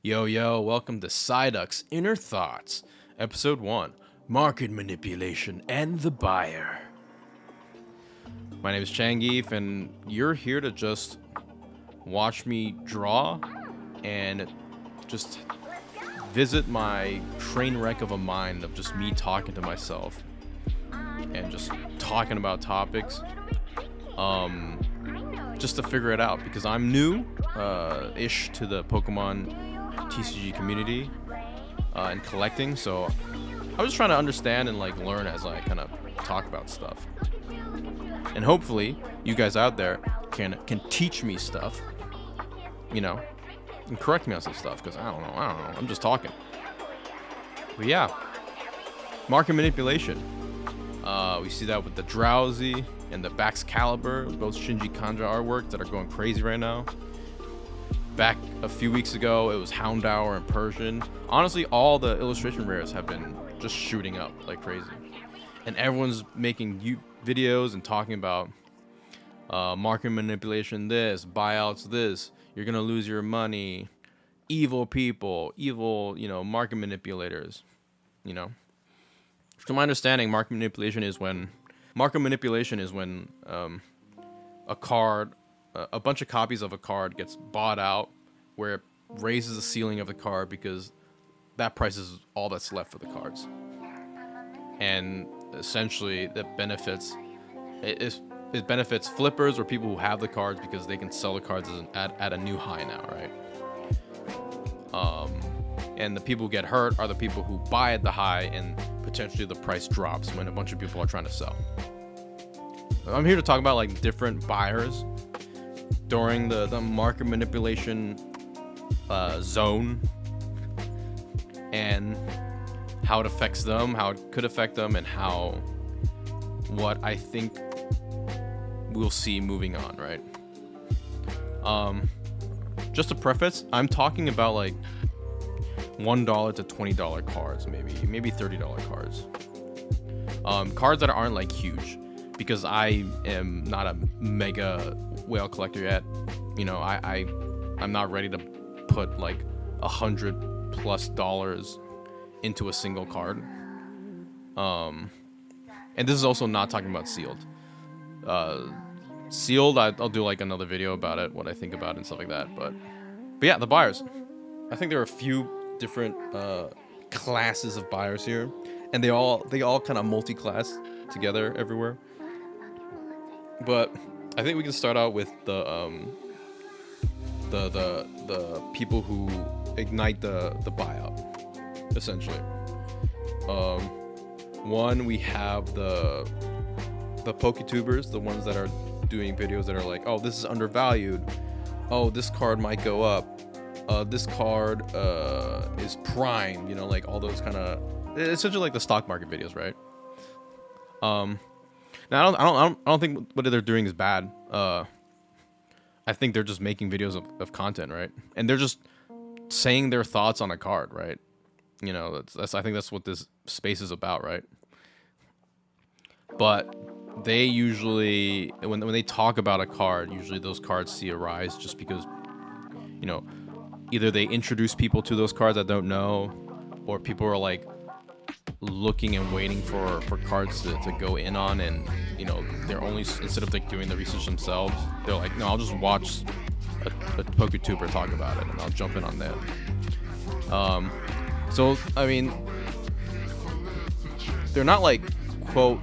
Yo, yo, welcome to Psyduck's Inner Thoughts, Episode 1, Market Manipulation and the Buyer. My name is Changief, and you're here to just watch me draw and just visit my train wreck of a mind of just me talking to myself and just talking about topics, just to figure it out, because I'm new-ish to the Pokemon TCG community and collecting, so I was trying to understand and learn as I kind of talk about stuff. And hopefully you guys out there can teach me stuff, and correct me on some stuff, because I don't know, I'm just talking. But yeah, market manipulation. We see that with the Drowsy and the Baxcalibur, both ChanngiefCards artwork that are going crazy right now. Back a few weeks ago, it was Houndour and Persian. Honestly, all the illustration rares have been just shooting up like crazy. And everyone's making videos and talking about market manipulation this, buyouts this, you're going to lose your money, evil people, evil, market manipulators, From my understanding, market manipulation is when a card, a bunch of copies of a card gets bought out, where it raises the ceiling of the card because that price is all that's left for the cards. And essentially that benefits it benefits flippers or people who have the cards, because they can sell the cards at a new high now, right? And the people who get hurt are the people who buy at the high, and potentially the price drops when a bunch of people are trying to sell. I'm here to talk about different buyers during the market manipulation zone, and how it affects them, how it could affect them, and what I think we'll see moving on, right? Just to preface, I'm talking about $1 to $20 cards, maybe $30 cards. Cards that aren't huge, because I am not a mega whale collector yet. I'm not ready to put $100+ into a single card. And this is also not talking about sealed. Sealed, I'll do another video about it, what I think about it and stuff like that. But yeah, the buyers. I think there are a few different classes of buyers here, and they all kind of multi-class together everywhere. But I think we can start out with the people who ignite the buyout, essentially. One, we have the PokeTubers, the ones that are doing videos that are oh, this is undervalued, oh, this card might go up, this card is prime, all those kind of, essentially the stock market videos, right? Now I don't think what they're doing is bad. I think they're just making videos of content, right? And they're just saying their thoughts on a card, right? That's I think that's what this space is about, right? But they usually, when they talk about a card, usually those cards see a rise just because, either they introduce people to those cards that don't know, or people are looking and waiting for cards to go in on, and they're only, instead of doing the research themselves, they're no, I'll just watch a PokeTuber talk about it and I'll jump in on that. So I mean, they're not quote,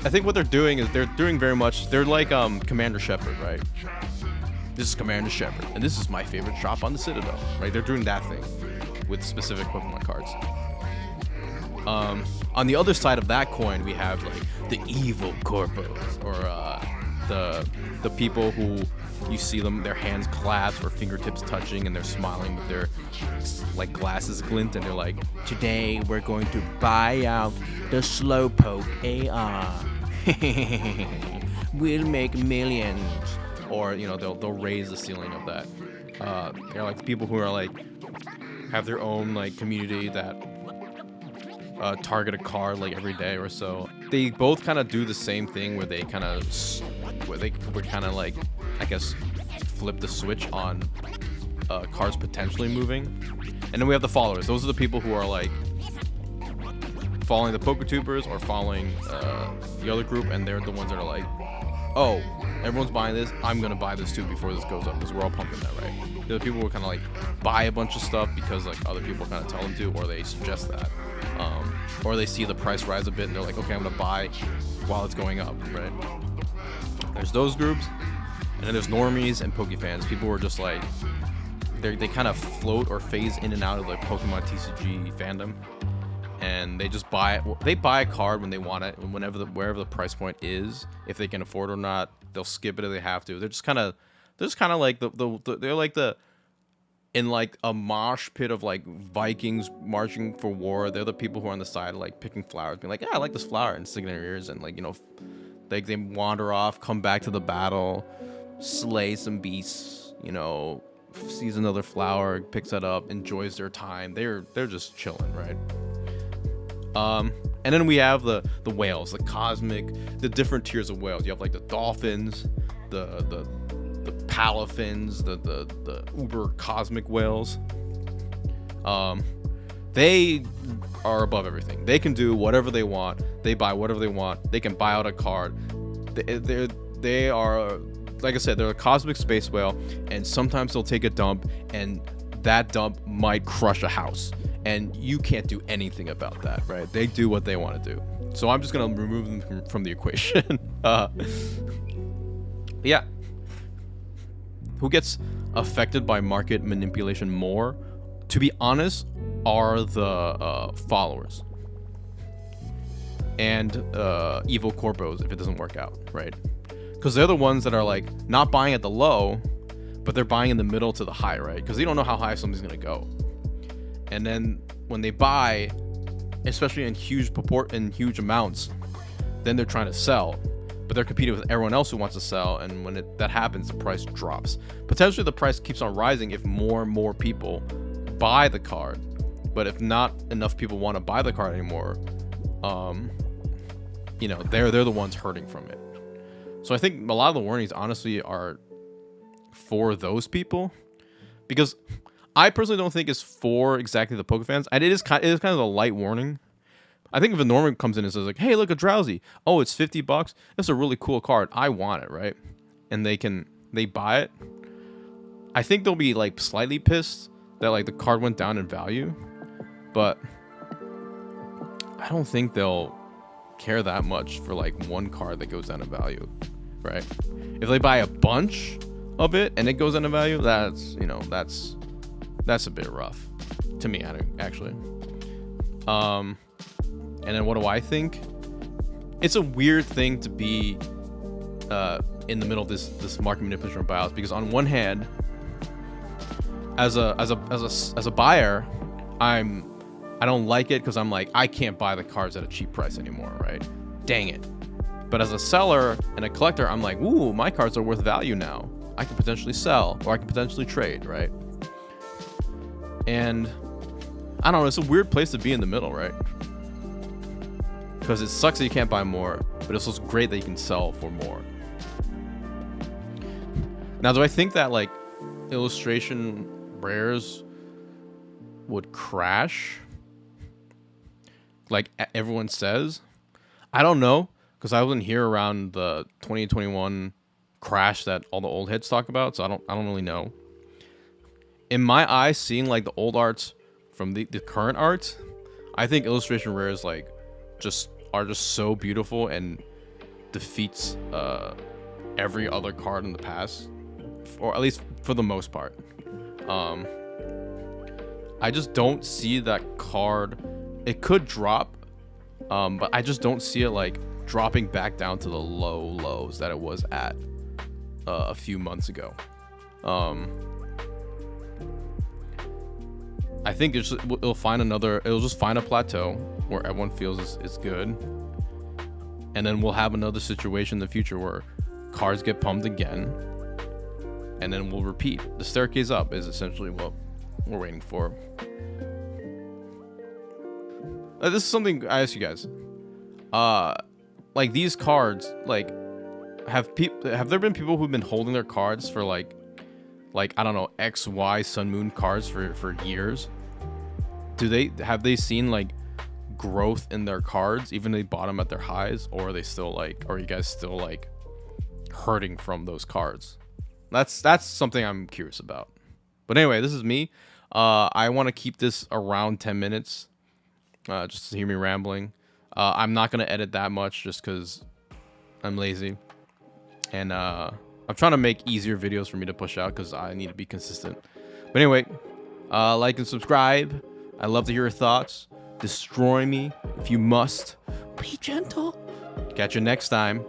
I think what they're doing is they're doing very much, they're Commander Shepard, right? This is Commander Shepard, and this is my favorite shop on the Citadel, right? They're doing that thing with specific Pokemon cards. On the other side of that coin, we have the evil corpos, or the people who you see them, their hands clasped or fingertips touching, and they're smiling with their glasses glint, and they're today we're going to buy out the Slowpoke AR. We'll make millions. Or they'll raise the ceiling of that. They're the people who are have their own community that target a card every day or so. They both kind of do the same thing, where they kind of I guess flip the switch on cards potentially moving. And then we have the followers. Those are the people who are like following the PokeTubers or following the other group, and they're the ones that are like, oh, everyone's buying this, I'm gonna buy this too before this goes up, because we're all pumping that, right? The other people will kind of like buy a bunch of stuff because like other people kind of tell them to, or they suggest that, or they see the price rise a bit and they're like, okay, I'm gonna buy while it's going up, right? There's those groups, and then there's normies and Pokefans, people who are just like, they kind of float or phase in and out of the Pokemon TCG fandom, and they just buy it. They buy a card when they want it, and wherever the price point is, if they can afford it or not, they'll skip it if they have to. They're just kind of like they're like in like a mosh pit of like Vikings marching for war. They're the people who are on the side like picking flowers, being like, yeah, I like this flower, and sticking in their ears, and like, you know, like they wander off, come back to the battle, slay some beasts, you know, sees another flower, picks that up, enjoys their time. They're just chilling, right? And then we have the whales, the cosmic, the different tiers of whales. You have like the dolphins, the palafins, the uber cosmic whales. They are above everything. They can do whatever they want. They buy whatever they want. They can buy out a card. They are, like I said, they're a cosmic space whale, and sometimes they'll take a dump, and that dump might crush a house, and you can't do anything about that, right? They do what they want to do. So I'm just gonna remove them from the equation. Yeah. Who gets affected by market manipulation more, to be honest, are the followers and evil corpos if it doesn't work out, right? Because they're the ones that are like not buying at the low, but they're buying in the middle to the high, right? Because they don't know how high something's gonna go. And then when they buy, especially in huge amounts, then they're trying to sell, but they're competing with everyone else who wants to sell. And when that happens, the price drops. Potentially the price keeps on rising if more and more people buy the card, but if not enough people want to buy the card anymore, you know, they're the ones hurting from it. So I think a lot of the warnings honestly are for those people, because I personally don't think it's for exactly the Pokefans. And it is kind of a light warning. I think if a Norman comes in and says like, hey, look, a Drowsy, oh, it's $50, that's a really cool card, I want it, right? And they buy it, I think they'll be like slightly pissed that like the card went down in value, but I don't think they'll care that much for like one card that goes down in value, right? If they buy a bunch of it and it goes down in value, that's, you know, that's a bit rough to me, actually. And then what do I think? It's a weird thing to be in the middle of this market manipulation bias, because on one hand, as a buyer, I don't like it because I'm like, I can't buy the cards at a cheap price anymore, right? Dang it. But as a seller and a collector, I'm like, ooh, my cards are worth value now. I can potentially sell, or I can potentially trade, right? And I don't know, it's a weird place to be in the middle, right? Because it sucks that you can't buy more, but it's also great that you can sell for more. Now, do I think that like illustration rares would crash like everyone says? I don't know, because I wasn't here around the 2021 crash that all the old heads talk about, so I don't really know. In my eyes, seeing like the old arts from the current arts, I think illustration rares like are just so beautiful and defeats every other card in the past, or at least for the most part. I just don't see that card. It could drop, but I just don't see it like dropping back down to the lows that it was at a few months ago. I think it'll just find a plateau where everyone feels it's good, and then we'll have another situation in the future where cards get pumped again, and then we'll repeat. The staircase up is essentially what we're waiting for. This is something I ask you guys. Like these cards, like have there been people who've been holding their cards for like like, I don't know, XY Sun Moon cards for years, have they seen like growth in their cards even if they bought them at their highs, or are they still like, are you guys still like hurting from those cards? That's something I'm curious about. But anyway, this is me. I want to keep this around 10 minutes, just to hear me rambling. I'm not gonna edit that much just because I'm lazy, and I'm trying to make easier videos for me to push out because I need to be consistent. But anyway, like and subscribe. I love to hear your thoughts. Destroy me if you must. Be gentle. Catch you next time.